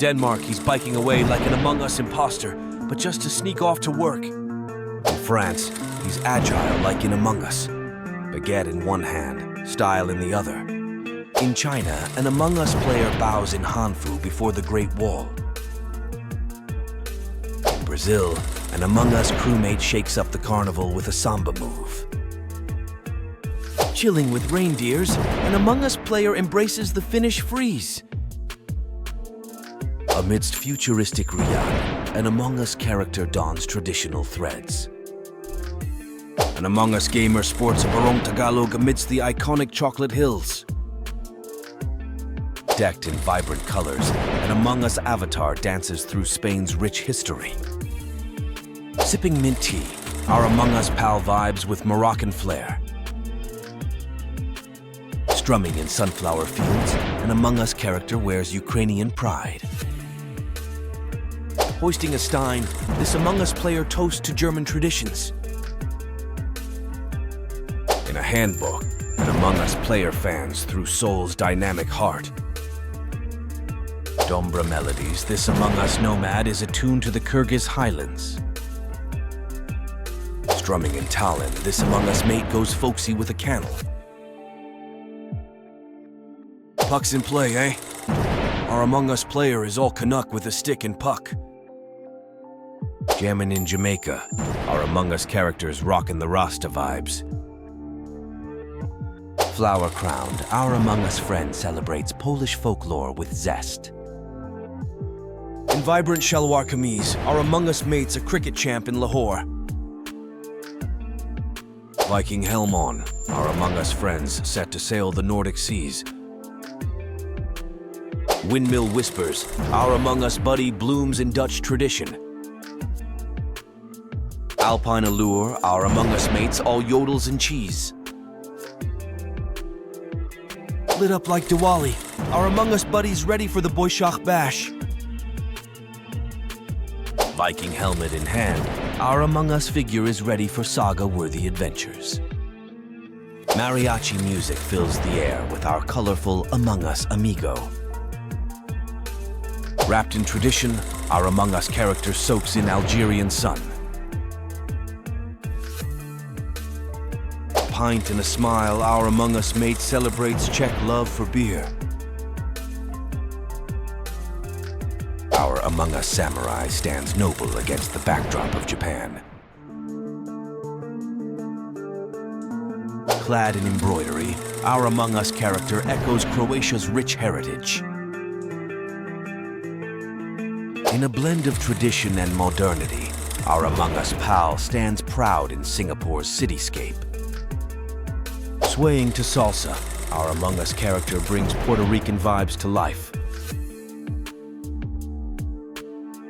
Denmark, he's biking away like an Among Us imposter, but just to sneak off to work. In France, he's agile like in Among Us, baguette in one hand, style in the other. In China, an Among Us player bows in Hanfu before the Great Wall. In Brazil, an Among Us crewmate shakes up the carnival with a samba move. Chilling with reindeers, an Among Us player embraces the Finnish freeze. Amidst futuristic Riyadh, an Among Us character dons traditional threads. An Among Us gamer sports a barong Tagalog amidst the iconic chocolate hills. Decked in vibrant colors, an Among Us avatar dances through Spain's rich history. Sipping mint tea, our Among Us pal vibes with Moroccan flair. Strumming in sunflower fields, an Among Us character wears Ukrainian pride. Hoisting a stein, this Among Us player toasts to German traditions. In a handbook, an Among Us player fans through Seoul's dynamic heart. Dombra melodies, this Among Us nomad is attuned to the Kyrgyz highlands. Strumming in Tallinn, this Among Us mate goes folksy with a cannel. Puck's in play, eh? Our Among Us player is all Canuck with a stick and puck. Jammin' in Jamaica, our Among Us characters rockin' the Rasta vibes. Flower-crowned, our Among Us friend celebrates Polish folklore with zest. In vibrant shalwar kameez, our Among Us mate's a cricket champ in Lahore. Viking helm on, our Among Us friends set to sail the Nordic seas. Windmill whispers, our Among Us buddy blooms in Dutch tradition. Alpine allure, our Among Us mates all yodels and cheese. Lit up like Diwali, our Among Us buddies ready for the Boishakh Bash. Viking helmet in hand, our Among Us figure is ready for saga-worthy adventures. Mariachi music fills the air with our colorful Among Us amigo. Wrapped in tradition, our Among Us character soaks in Algerian sun. A pint and a smile, our Among Us mate celebrates Czech love for beer. Our Among Us samurai stands noble against the backdrop of Japan. Clad in embroidery, our Among Us character echoes Croatia's rich heritage. In a blend of tradition and modernity, our Among Us pal stands proud in Singapore's cityscape. Swaying to salsa, our Among Us character brings Puerto Rican vibes to life.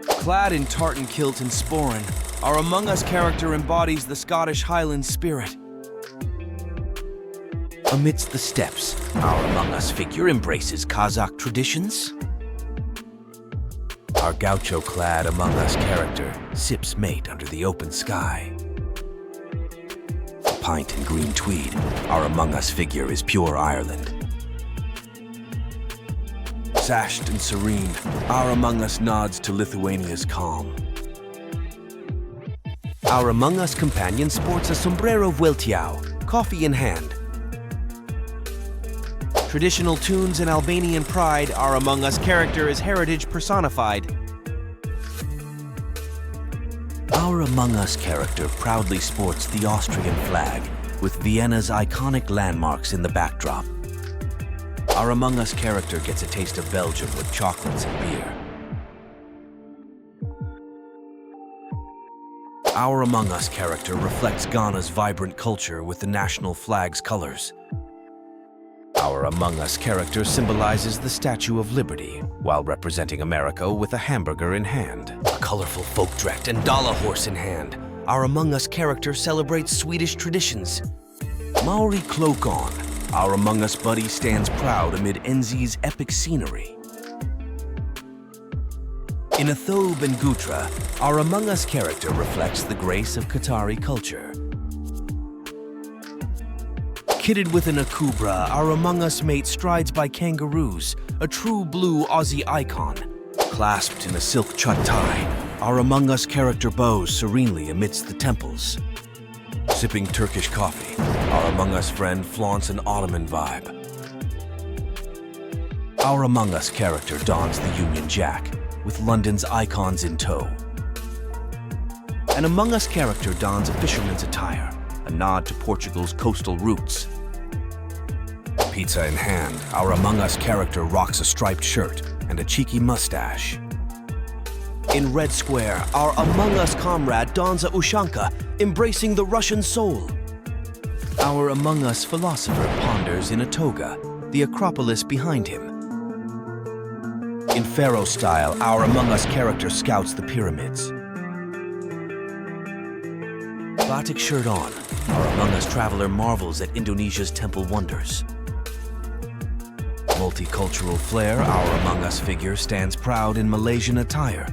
Clad in tartan kilt and sporran, our Among Us character embodies the Scottish Highland spirit. Amidst the steppes, our Among Us figure embraces Kazakh traditions. Our gaucho-clad Among Us character sips mate under the open sky. A pint in green tweed, our Among Us figure is pure Ireland. Sashed and serene, our Among Us nods to Lithuania's calm. Our Among Us companion sports a sombrero vueltiao, coffee in hand. Traditional tunes and Albanian pride, our Among Us character is heritage personified. Our Among Us character proudly sports the Austrian flag, with Vienna's iconic landmarks in the backdrop. Our Among Us character gets a taste of Belgium with chocolates and beer. Our Among Us character reflects Ghana's vibrant culture with the national flag's colors. Our Among Us character symbolizes the Statue of Liberty, while representing America with a hamburger in hand. A colorful folk dress and dollar horse in hand, our Among Us character celebrates Swedish traditions. Maori cloak on, our Among Us buddy stands proud amid NZ's epic scenery. In a thobe and gutra, our Among Us character reflects the grace of Qatari culture. Kitted with an akubra, our Among Us mate strides by kangaroos, a true blue Aussie icon. Clasped in a silk chut tie, our Among Us character bows serenely amidst the temples. Sipping Turkish coffee, our Among Us friend flaunts an Ottoman vibe. Our Among Us character dons the Union Jack, with London's icons in tow. An Among Us character dons a fisherman's attire, a nod to Portugal's coastal roots. Pizza in hand, our Among Us character rocks a striped shirt and a cheeky mustache. In Red Square, our Among Us comrade dons a ushanka, embracing the Russian soul. Our Among Us philosopher ponders in a toga, the Acropolis behind him. In Pharaoh style, our Among Us character scouts the pyramids. Batik shirt on, our Among Us traveler marvels at Indonesia's temple wonders. Multicultural flair, our Among Us figure stands proud in Malaysian attire,